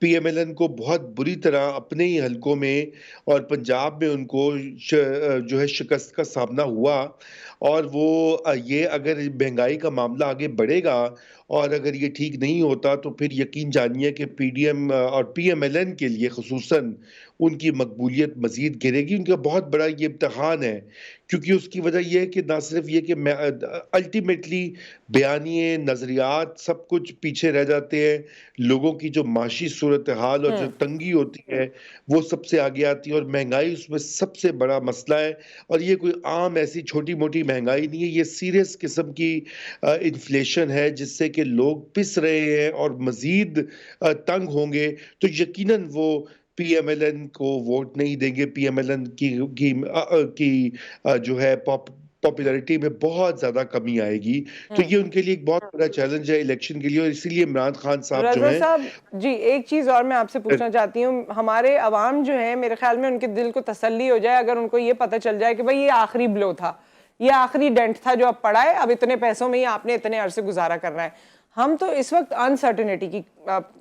P M L N کو بہت بری طرح اپنے ہی حلقوں میں اور پنجاب میں ان کو جو ہے شکست کا سامنا ہوا، اور وہ یہ اگر مہنگائی کا معاملہ آگے بڑھے گا اور اگر یہ ٹھیک نہیں ہوتا تو پھر یقین جانیے کہ پی ڈی ایم اور پی ایم ایل این کے لیے خصوصاً ان کی مقبولیت مزید گرے گی۔ ان کا بہت بڑا یہ امتحان ہے، کیونکہ اس کی وجہ یہ ہے کہ نہ صرف یہ کہ الٹیمیٹلی بیانیے نظریات سب کچھ پیچھے رہ جاتے ہیں، لوگوں کی جو معاشی صورتحال اور جو تنگی ہوتی ہے وہ سب سے آگے آتی ہے، اور مہنگائی اس میں سب سے بڑا مسئلہ ہے۔ اور یہ کوئی عام ایسی چھوٹی موٹی مہنگائی نہیں ہے، یہ سیریس قسم کی انفلیشن ہے جس سے کہ لوگ پس رہے ہیں اور مزید تنگ ہوں گے۔ تو یقیناً وہ پی ایم ایل این کو ووٹ نہیں دیں گے، پی ایم ایل این کی جو ہے پاپولیرٹی میں بہت زیادہ کمی آئے گی۔ تو یہ ان کے لیے ایک بہت بڑا چیلنج ہے الیکشن کے لیے، اور اسی لیے عمران خان صاحب جو رضا ہیں صاحب جی ایک چیز اور میں آپ سے پوچھنا چاہتی ہوں، ہمارے عوام جو ہیں میرے خیال میں ان کے دل کو تسلی ہو جائے اگر ان کو یہ پتہ چل جائے کہ بھئی یہ آخری بلو تھا، یہ آخری ڈینٹ تھا جو اب پڑا ہے، اب اتنے پیسوں میں ہی آپ نے اتنے عرصے گزارا کرنا ہے۔ ہم تو اس وقت انسرٹنٹی کی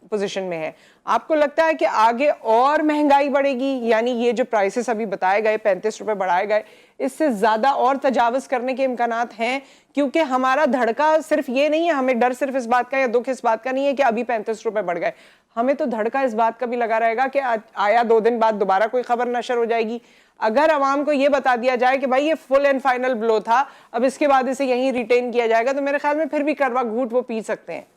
پوزیشن میں ہیں، آپ کو لگتا ہے کہ آگے اور مہنگائی بڑھے گی؟ یعنی یہ جو پرائسز ابھی بتائے گئے 35 روپے بڑھائے گئے، اس سے زیادہ اور تجاوز کرنے کے امکانات ہیں؟ کیونکہ ہمارا دھڑکا صرف یہ نہیں ہے، ہمیں ڈر صرف اس بات کا یا دکھ اس بات کا نہیں ہے کہ ابھی 35 روپے بڑھ گئے، ہمیں تو دھڑکا اس بات کا بھی لگا رہے گا کہ آیا 2 دن بعد دوبارہ کوئی خبر نشر ہو جائے گی۔ اگر عوام کو یہ بتا دیا جائے کہ بھائی یہ فل اینڈ فائنل بلو تھا، اب اس کے بعد اسے یہیں ریٹین کیا جائے گا، تو میرے خیال میں پھر بھی کروا گھونٹ وہ پی سکتے ہیں۔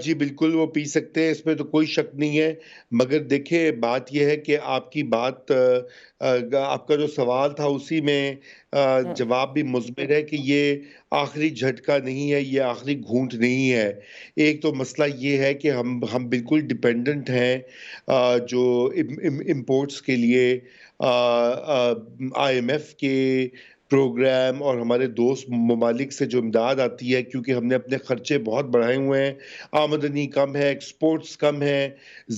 جی بالکل وہ پی سکتے ہیں، اس میں تو کوئی شک نہیں ہے، مگر دیکھیں بات یہ ہے کہ آپ کی بات آپ کا جو سوال تھا اسی میں جواب بھی مثمر ہے کہ یہ آخری جھٹکا نہیں ہے، یہ آخری گھونٹ نہیں ہے۔ ایک تو مسئلہ یہ ہے کہ ہم بالکل ڈیپینڈنٹ ہیں جو امپورٹس کے لیے آئی ایم ایف کے پروگرام اور ہمارے دوست ممالک سے جو امداد آتی ہے، کیونکہ ہم نے اپنے خرچے بہت بڑھائے ہوئے ہیں، آمدنی کم ہے، ایکسپورٹس کم ہے،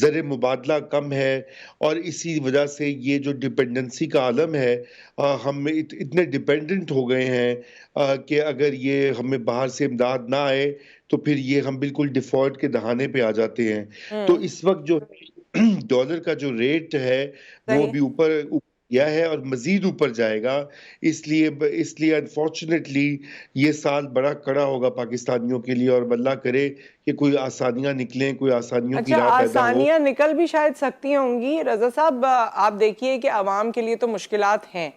زر مبادلہ کم ہے، اور اسی وجہ سے یہ جو ڈیپینڈنسی کا عالم ہے، ہم اتنے ڈیپینڈنٹ ہو گئے ہیں کہ اگر یہ ہمیں باہر سے امداد نہ آئے تو پھر یہ ہم بالکل ڈیفالٹ کے دہانے پہ آ جاتے ہیں۔ تو اس وقت جو ڈالر کا جو ریٹ ہے وہ بھی اوپر گیا ہے اور مزید اوپر جائے گا، اس لیے انفارچونیٹلی یہ سال بڑا کڑا ہوگا پاکستانیوں کے لیے، اور اللہ کرے کہ کوئی آسانیاں نکلیں، کوئی آسانیوں کی اچھا راہ پیدا ہو۔ آسانیاں نکل بھی شاید سکتی ہوں گی رضا صاحب، آپ دیکھیے کہ عوام کے لیے تو مشکلات ہیں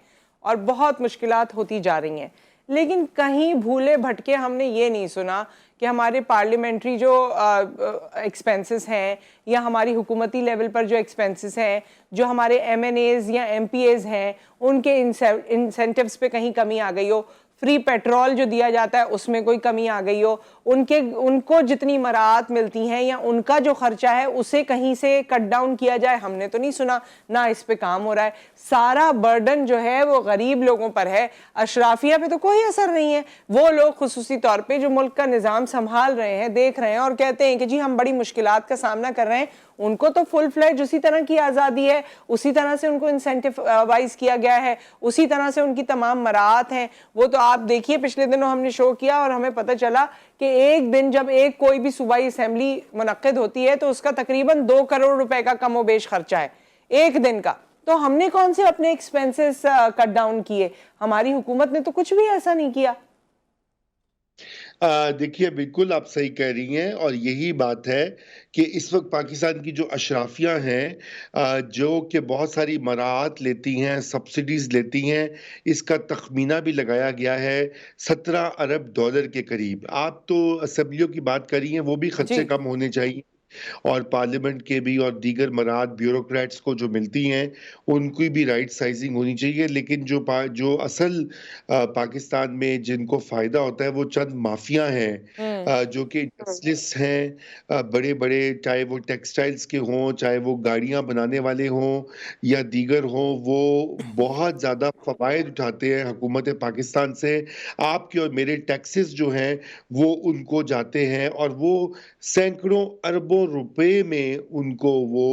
اور بہت مشکلات ہوتی جا رہی ہیں، لیکن کہیں بھولے بھٹکے ہم نے یہ نہیں سنا کہ ہمارے پارلیمنٹری جو ایکسپینسز ہیں یا ہماری حکومتی لیول پر جو ایکسپینسز ہیں، جو ہمارے ایم این ایز یا ایم پی ایز ہیں، ان کے انسینٹیوز پہ کہیں کمی آ گئی ہو، فری پیٹرول جو دیا جاتا ہے اس میں کوئی کمی آ گئی ہو، ان کو جتنی مراعات ملتی ہیں یا ان کا جو خرچہ ہے اسے کہیں سے کٹ ڈاؤن کیا جائے، ہم نے تو نہیں سنا، نہ اس پہ کام ہو رہا ہے۔ سارا برڈن جو ہے وہ غریب لوگوں پر ہے، اشرافیہ پہ تو کوئی اثر نہیں ہے۔ وہ لوگ خصوصی طور پہ جو ملک کا نظام سنبھال رہے ہیں، دیکھ رہے ہیں اور کہتے ہیں کہ جی ہم بڑی مشکلات کا سامنا کر رہے ہیں، ان کو تو فل فلیج اسی طرح کی آزادی ہے، اسی طرح سے ان کو انسینٹیو وائز کیا گیا ہے، اسی طرح سے ان کی تمام مراعات ہیں۔ وہ تو آپ دیکھیے پچھلے دنوں ہم نے شو کیا اور ہمیں پتہ چلا کہ ایک دن جب کوئی بھی صوبائی اسمبلی منعقد ہوتی ہے تو اس کا تقریباً 2 کروڑ روپے کا کم و بیش خرچہ ہے ایک دن کا۔ تو ہم نے کون سے اپنے ایکسپینسز کٹ ڈاؤن کیے؟ ہماری حکومت نے تو کچھ بھی ایسا نہیں کیا۔ دیکھیے بالکل آپ صحیح کہہ رہی ہیں، اور یہی بات ہے کہ اس وقت پاکستان کی جو اشرافیہ ہیں جو کہ بہت ساری مراعات لیتی ہیں، سبسڈیز لیتی ہیں، اس کا تخمینہ بھی لگایا گیا ہے 17 ارب ڈالر کے قریب۔ آپ تو اسمبلیوں کی بات کر رہی ہیں، وہ بھی خرچے جی کم ہونے چاہیے، اور پارلیمنٹ کے بھی اور دیگر مراعات بیوروکریٹس کو جو ملتی ہیں ان کی بھی رائٹ سائزنگ ہونی چاہیے، لیکن جو اصل پاکستان میں جن کو فائدہ ہوتا ہے وہ چند مافیا ہیں جو کہ انڈسٹریلسٹ ہیں، بڑے بڑے، چاہے وہ ٹیکسٹائلز کے ہوں، چاہے وہ گاڑیاں بنانے والے ہوں یا دیگر ہوں، وہ بہت زیادہ فوائد اٹھاتے ہیں حکومت پاکستان سے۔ آپ کے اور میرے ٹیکسز جو ہیں وہ ان کو جاتے ہیں، اور وہ سینکڑوں اربوں روپے میں ان کو وہ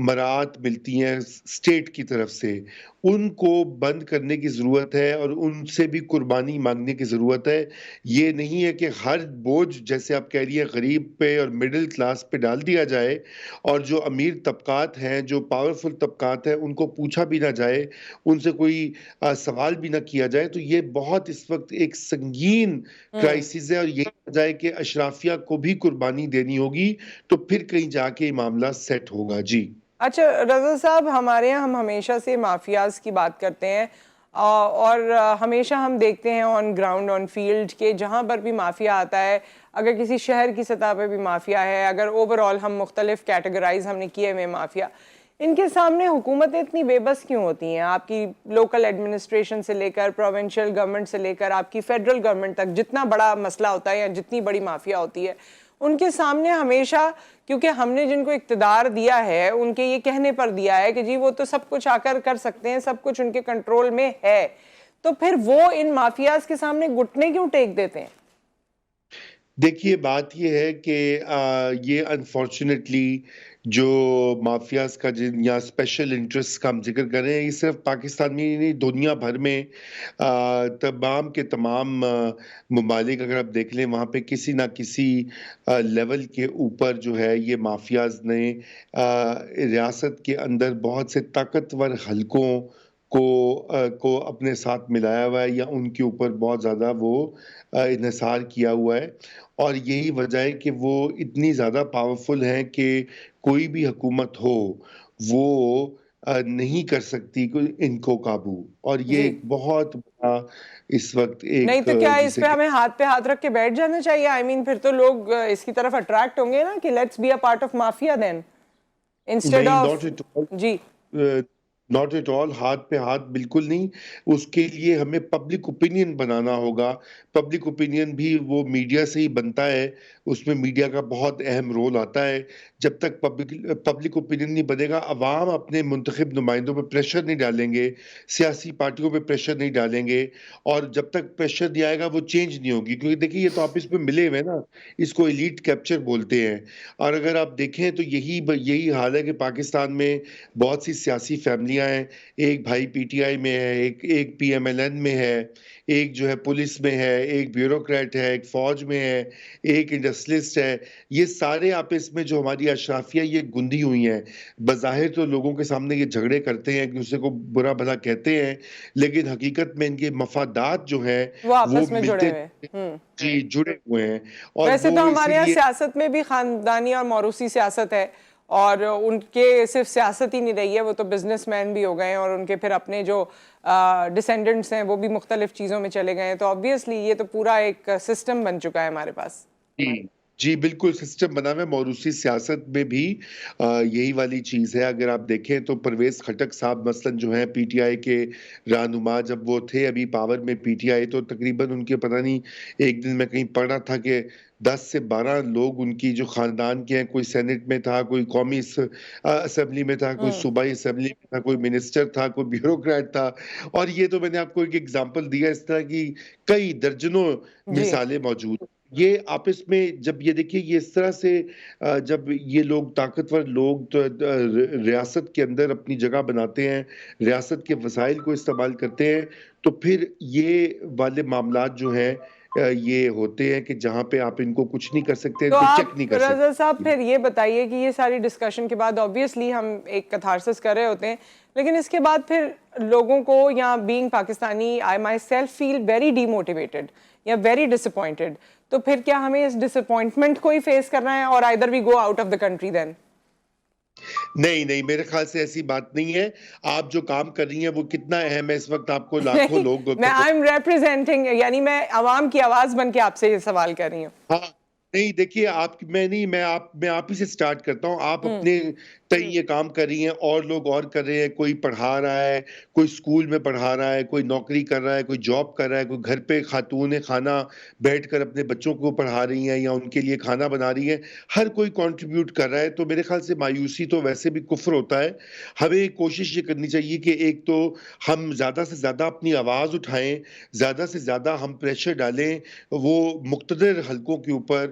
مراعات ملتی ہیں اسٹیٹ کی طرف سے، ان کو بند کرنے کی ضرورت ہے اور ان سے بھی قربانی مانگنے کی ضرورت ہے۔ یہ نہیں ہے کہ ہر بوجھ جیسے آپ کہہ رہی ہیں غریب پہ اور مڈل کلاس پہ ڈال دیا جائے، اور جو امیر طبقات ہیں، جو پاورفل طبقات ہیں، ان کو پوچھا بھی نہ جائے، ان سے کوئی سوال بھی نہ کیا جائے۔ تو یہ بہت اس وقت ایک سنگین کرائسس ہے، اور یہی وجہ ہے کہ اشرافیہ کو بھی قربانی دینی ہوگی، تو پھر کہیں جا کے یہ معاملہ سیٹ ہوگا۔ جی اچھا رضا صاحب، ہمارے یہاں ہم ہمیشہ سے مافیاز کی بات کرتے ہیں، اور ہمیشہ ہم دیکھتے ہیں آن گراؤنڈ آن فیلڈ کہ جہاں پر بھی مافیا آتا ہے، اگر کسی شہر کی سطح پہ بھی مافیا ہے، اگر اوور آل ہم مختلف کیٹیگرائز ہم نے کیے ہوئے مافیا، ان کے سامنے حکومتیں اتنی بے بس کیوں ہوتی ہیں؟ آپ کی لوکل ایڈمنسٹریشن سے لے کر پروونشل گورنمنٹ سے لے کر آپ کی فیڈرل گورنمنٹ تک، جتنا بڑا مسئلہ ہوتا ہے یا جتنی بڑی مافیا ہوتی ہے، ان کے سامنے ہمیشہ، کیونکہ ہم نے جن کو اقتدار دیا ہے ان کے یہ کہنے پر دیا ہے کہ جی وہ تو سب کچھ آ کر سکتے ہیں، سب کچھ ان کے کنٹرول میں ہے، تو پھر وہ ان مافیاز کے سامنے گھٹنے کیوں ٹیک دیتے ہیں؟ دیکھیے، بات یہ ہے کہ یہ انفارچونیٹلی جو مافیاز کا یا اسپیشل انٹرسٹ کا ہم ذکر کر رہے ہیں، یہ صرف پاکستان میں نہیں، دنیا بھر میں تمام کے تمام ممالک اگر آپ دیکھ لیں، وہاں پہ کسی نہ کسی لیول کے اوپر جو ہے یہ مافیاز نے ریاست کے اندر بہت سے طاقتور حلقوں کو اپنے ساتھ ملایا ہوا ہے، یا ان کے اوپر بہت زیادہ وہ انحصار کیا ہوا ہے، اور یہی وجہ ہے کہ وہ اتنی زیادہ پاورفل ہیں کہ کوئی بھی حکومت ہو وہ نہیں کر سکتی ان کو قابو، اور یہ جی ایک بہت بڑا اس وقت نہیں ایک تو کیا اس جسے پہ ہمیں ہاتھ پہ ہاتھ رکھ کے بیٹھ جانا چاہیے؟ آئی مین پھر تو لوگ اس کی طرف اٹریکٹ ہوں گے نا کہ let's be a part of mafia then instead نہیں، آف جی ناٹ ایٹ آل، ہاتھ پہ ہاتھ بالکل نہیں۔ اس کے لیے ہمیں پبلک اوپینین بنانا ہوگا۔ پبلک اوپینین بھی وہ میڈیا سے ہی بنتا ہے، اس میں میڈیا کا بہت اہم رول آتا ہے۔ جب تک پبلک اوپینین نہیں بنے گا، عوام اپنے منتخب نمائندوں پہ پریشر نہیں ڈالیں گے، سیاسی پارٹیوں پہ پریشر نہیں ڈالیں گے، اور جب تک پریشر نہیں آئے گا وہ چینج نہیں ہوگی۔ کیونکہ دیکھیے، یہ تو آپس میں ملے ہوئے نا، اس کو ایلیٹ کیپچر بولتے ہیں، اور اگر آپ دیکھیں تو یہی حال ہے کہ پاکستان میں بہت سی سیاسی فیملیاں ہیں، ایک بھائی پی ٹی آئی میں ہے، ایک پی ایم ایل این میں ہے، ایک جو ہے پولیس میں ہے، ایک بیوروکریٹ ہے، ایک فوج میں ہے، ایک انڈسٹریلسٹ ہے۔ یہ سارے آپس میں جو ہماری اشرافیہ یہ گندھی ہوئی ہیں، بظاہر تو لوگوں کے سامنے یہ جھگڑے کرتے ہیں، ایک دوسرے کو برا بھلا کہتے ہیں، لیکن حقیقت میں ان کے مفادات جو ہیں وہ وہ آپس میں جڑے ملتے ہوئے جی جڑے ہوئے ہیں، اور ویسے وہ تو اسی ہمارے یہاں لیے سیاست میں بھی خاندانی اور موروثی سیاست ہے، اور ان کے صرف سیاست ہی نہیں رہی ہے، وہ تو بزنس مین بھی ہو گئے ہیں، اور ان کے پھر اپنے جو ڈسینڈنٹس ہیں وہ بھی مختلف چیزوں میں چلے گئے ہیں، تو آبویسلی یہ تو پورا ایک سسٹم بن چکا ہے ہمارے پاس۔ جی بالکل سسٹم بنا ہوا ہے۔ موروثی سیاست میں بھی یہی والی چیز ہے۔ اگر آپ دیکھیں تو پرویز خٹک صاحب مثلاً جو ہیں پی ٹی آئی کے رہنما، جب وہ تھے ابھی پاور میں پی ٹی آئی، تو تقریباً ان کے پتہ نہیں، ایک دن میں کہیں پڑھ رہا تھا کہ 10 سے 12 لوگ ان کی جو خاندان کے ہیں، کوئی سینٹ میں تھا، کوئی قومی اسمبلی میں تھا، کوئی صوبائی اسمبلی میں تھا، کوئی منسٹر تھا، کوئی بیوروکریٹ تھا، اور یہ تو میں نے آپ کو ایک ایگزامپل دیا، اس طرح کی کئی درجنوں جی مثالیں موجود ہیں۔ یہ آپس میں جب یہ دیکھیے، یہ اس طرح سے جب یہ لوگ طاقتور لوگ ریاست کے اندر اپنی جگہ بناتے ہیں، ریاست کے وسائل کو استعمال کرتے ہیں، تو پھر یہ والے معاملات جو ہیں یہ ہوتے ہیں کہ جہاں پہ آپ ان کو کچھ نہیں کر سکتے، ان تو کو چیک نہیں آپ کر رضا صاحب سکتے۔ پھر یہ بتائیے کہ یہ ساری ڈسکشن کے بعد آبویسلی ہم ایک کتھارسس کر رہے ہوتے ہیں، لیکن اس کے بعد پھر لوگوں کو، یا being Pakistani, I myself feel very demotivated یا ویری ڈس اپوائنٹڈ، تو پھر کیا ہمیں اس ڈس اپوائنٹمنٹ کو ہی فیس کرنا ہے، اور either we go out of the country then? نہیں، میرے خیال سے ایسی بات نہیں ہے۔ آپ جو کام کر رہی ہیں وہ کتنا اہم ہے، اس وقت آپ کو لاکھوں نہیں، لوگ میں آئی ایم ریپرزینٹنگ، یعنی میں عوام کی آواز بن کے آپ سے یہ سوال کر رہی ہوں۔ ہاں نہیں، دیکھیے، میں آپ ہی سے سٹارٹ کرتا ہوں۔ آپ اپنے تئیں یہ کام کر رہی ہیں، اور لوگ اور کر رہے ہیں، کوئی پڑھا رہا ہے، کوئی اسکول میں پڑھا رہا ہے، کوئی نوکری کر رہا ہے، کوئی جاب کر رہا ہے، کوئی گھر پہ خاتون خانہ بیٹھ کر اپنے بچوں کو پڑھا رہی ہیں یا ان کے لیے کھانا بنا رہی ہیں، ہر کوئی کنٹریبیوٹ کر رہا ہے۔ تو میرے خیال سے مایوسی تو ویسے بھی کفر ہوتا ہے۔ ہمیں کوشش یہ کرنی چاہیے کہ ایک تو ہم زیادہ سے زیادہ اپنی آواز اٹھائیں، زیادہ سے زیادہ ہم پریشر ڈالیں وہ مقتدر حلقوں کے اوپر،